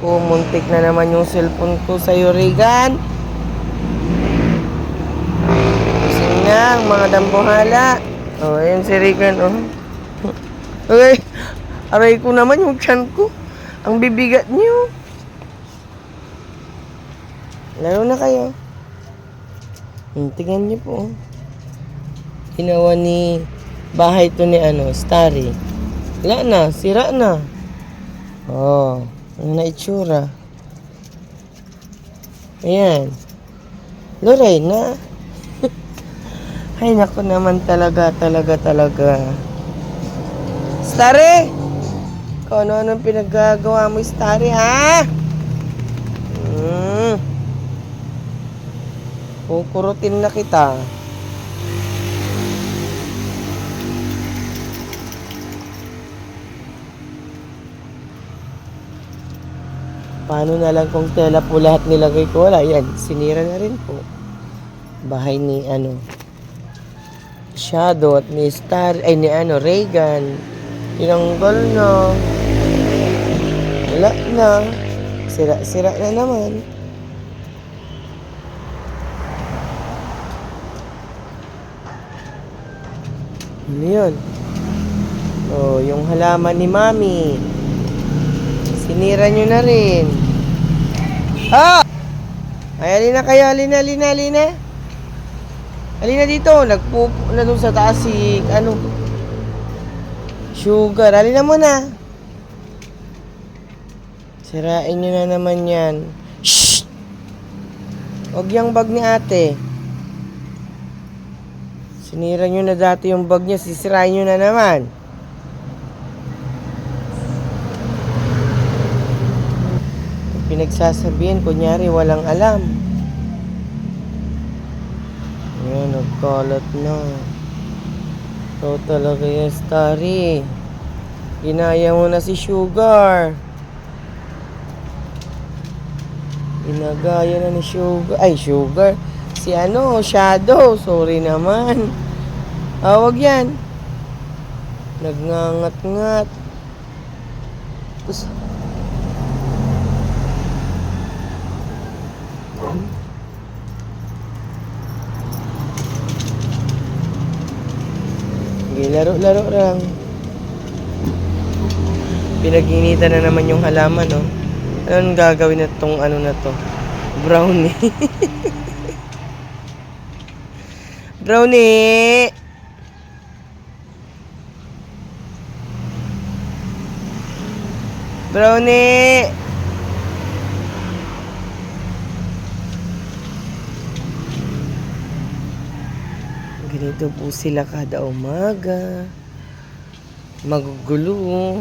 Muntik na naman yung cellphone ko sa'yo, Regan. Gising na ang mga dambuhala. Oh, ayun si Regan, oh. Okay, aray ko naman yung tiyan ko. Ang bibigat niyo. Laro na kayo. Tingnan niyo po. Ginawa ni bahay to ni Starry. Wala na, sira na. Oh, ano na itsura. Ayan. Luray na. Ay, naku naman talaga. Starry! Kung ano-anong pinaggagawa mo, Starry, ha? Kukurutin na kita. Paano na lang kung tela po lahat nilagay ko? Wala, yan. Sinira na rin po. Bahay ni Shadow at ni Regan. Tinanggal na. Wala na. Sira na naman. Ano yun? Oh, yung halaman ni Mami. Sinira nyo na rin. Ah! Ay, alina kayo. Alina. Alina dito. Nagpupo na dun sa taas si, Sugar. Alina muna. Sirain nyo na naman yan. Shhh! Huwag yung bag ni ate. Sinira nyo na dati yung bag niya. Sisirain nyo na naman. Pinagsasabihin, kunyari walang alam. Ayan, nagkalat na. Ito talaga yung Starry. Ginaya mo na si Sugar. Ginagaya na ni Sugar. Ay, Sugar. Si Shadow. Sorry naman. Wag yan. Nagngangat-ngat. Tapos, laro lang. Pinag-initan na naman yung halaman, no? Anong gagawin na tong na to? Brownie. Brownie! Brownie! Ganito po sila kada umaga. Magugulo.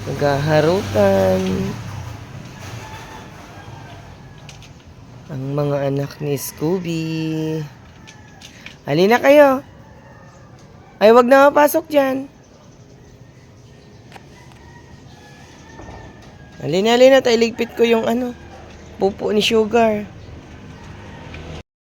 Naghaharutan. Ang mga anak ni Scooby. Halina kayo. Ay, wag na mapasok dyan. Halina. Tayo ligpit ko yung pupo ni Sugar.